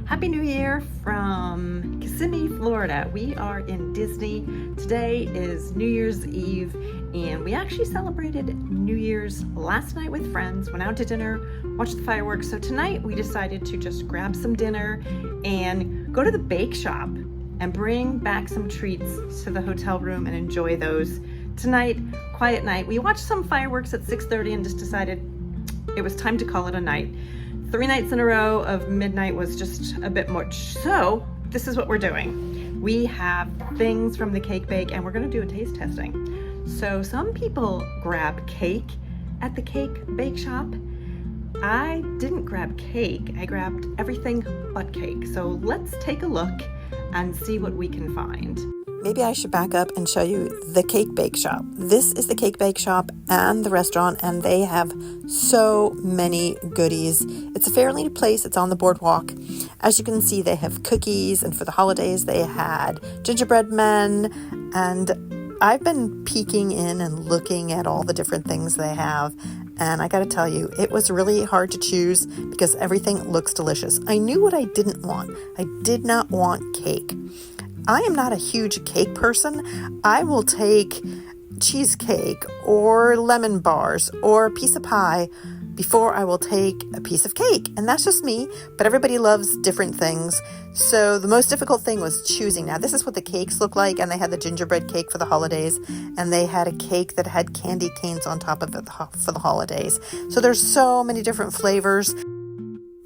Happy New Year from Kissimmee, Florida. We are in Disney. Today is New Year's Eve, and we actually celebrated New Year's last night with friends, went out to dinner, watched the fireworks. So tonight we decided to just grab some dinner and go to the bake shop and bring back some treats to the hotel room and enjoy those. Tonight, quiet night. We watched some fireworks at 6:30 and just decided it was time to call it a night. 3 nights in a row of midnight was just a bit much. So this is what we're doing. We have things from the cake bake and we're gonna do a taste testing. So some people grab cake at the cake bake shop. I didn't grab cake, I grabbed everything but cake. So let's take a look and see what we can find. Maybe I should back up and show you the cake bake shop. This is the cake bake shop and the restaurant, and they have so many goodies. It's a fairly new place. It's on the Boardwalk. As you can see, they have cookies, and for the holidays, they had gingerbread men. And I've been peeking in and looking at all the different things they have. And I got to tell you, it was really hard to choose because everything looks delicious. I knew what I didn't want. I did not want cake. I am not a huge cake person. I will take cheesecake or lemon bars or a piece of pie before I will take a piece of cake. And that's just me, but everybody loves different things. So the most difficult thing was choosing. Now, this is what the cakes look like, and they had the gingerbread cake for the holidays, and they had a cake that had candy canes on top of it for the holidays. So there's so many different flavors.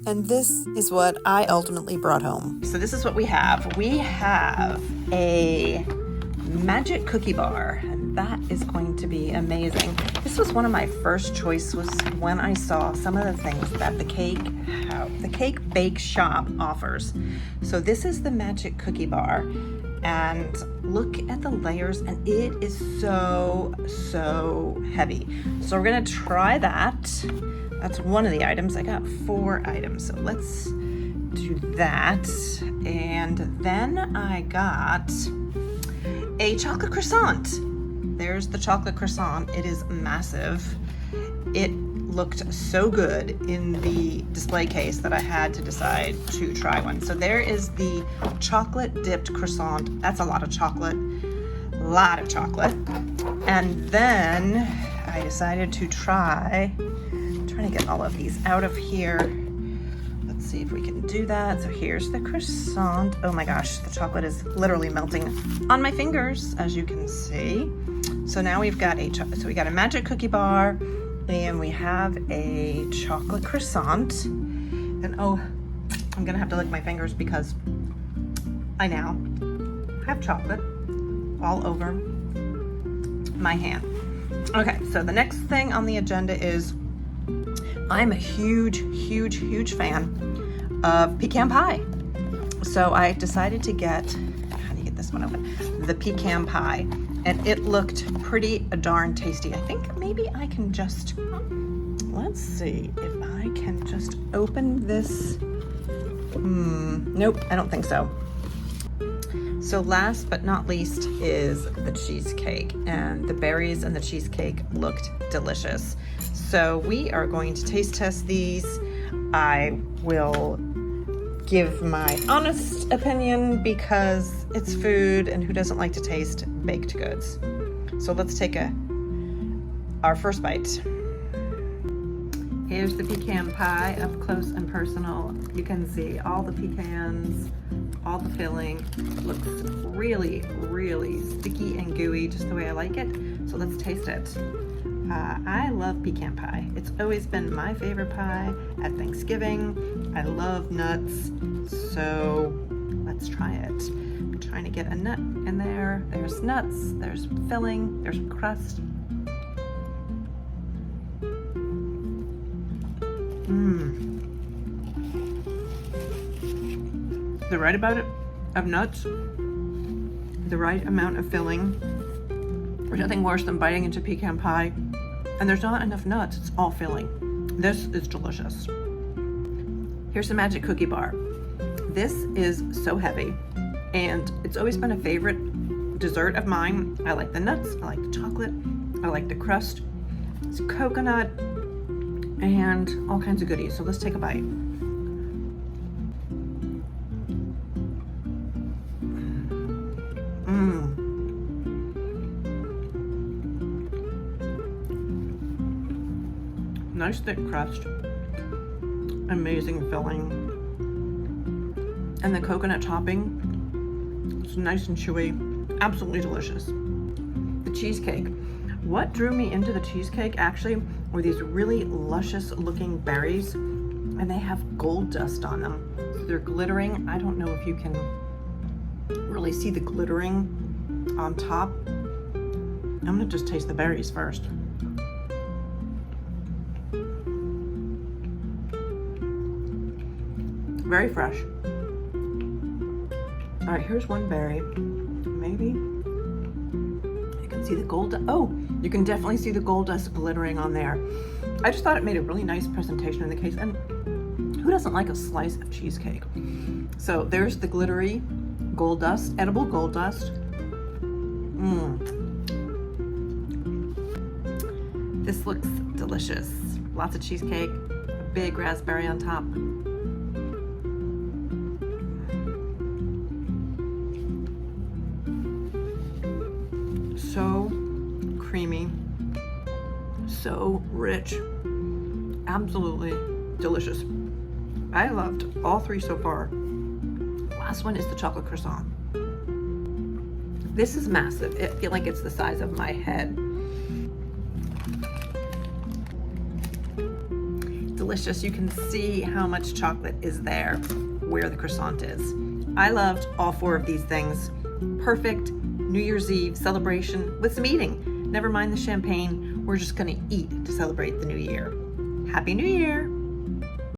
And this is what I ultimately brought home. So this is what we have. We have a magic cookie bar, and that is going to be amazing. This was one of my first choices when I saw some of the things that the cake bake shop offers. So this is the magic cookie bar, and look at the layers, and it is so heavy. So we're gonna try that. That's one of the items. I got 4 items, so let's do that. And then I got a chocolate croissant. There's the chocolate croissant. It is massive. It looked so good in the display case that I had to decide to try one. So there is the chocolate dipped croissant. That's a lot of chocolate. And then I decided to trying to get all of these out of here. Let's see if we can do that. So here's the croissant. Oh my gosh, the chocolate is literally melting on my fingers, as you can see. So now we've got we got a magic cookie bar, and we have a chocolate croissant. And oh, I'm gonna have to lick my fingers because I now have chocolate all over my hand. Okay, so the next thing on the agenda is I'm a huge fan of pecan pie. So I decided to get, how do you get this one open? The pecan pie. And it looked pretty darn tasty. I think maybe I can just, let's see if I can just open this. Nope, I don't think so. So last but not least is the cheesecake, and the berries and the cheesecake looked delicious. So we are going to taste test these. I will give my honest opinion because it's food, and who doesn't like to taste baked goods? So let's take our first bite. Here's the pecan pie up close and personal. You can see all the pecans, all the filling. It looks really sticky and gooey, just the way I like it. So let's taste it. I love pecan pie. It's always been my favorite pie at Thanksgiving. I love nuts, so let's try it. I'm trying to get a nut in there. There's nuts, there's filling, there's crust. The right amount of nuts, the right amount of filling. There's nothing worse than biting into pecan pie and there's not enough nuts, it's all filling. This is delicious. Here's the magic cookie bar. This is so heavy, and it's always been a favorite dessert of mine. I like the nuts, I like the chocolate, I like the crust. It's coconut and all kinds of goodies. So let's take a bite. Nice thick crust. Amazing filling. And the coconut topping, it's nice and chewy. Absolutely delicious. The cheesecake. What drew me into the cheesecake actually were these really luscious looking berries, and they have gold dust on them. So they're glittering. I don't know if you can really see the glittering on top. I'm gonna just taste the berries first. Very fresh. All right, here's one berry. Maybe you can see the gold. Oh, you can definitely see the gold dust glittering on there. I just thought it made a really nice presentation in the case. And who doesn't like a slice of cheesecake? So there's the glittery gold dust, edible gold dust. This looks delicious. Lots of cheesecake, a big raspberry on top. So creamy, so rich, absolutely delicious. I loved all three so far. Last one is the chocolate croissant. This is massive. I feel like it's the size of my head. Delicious. You can see how much chocolate is there where the croissant is. I loved all four of these things. Perfect New Year's Eve celebration with some eating. Never mind the champagne. We're just gonna eat to celebrate the new year. Happy New Year.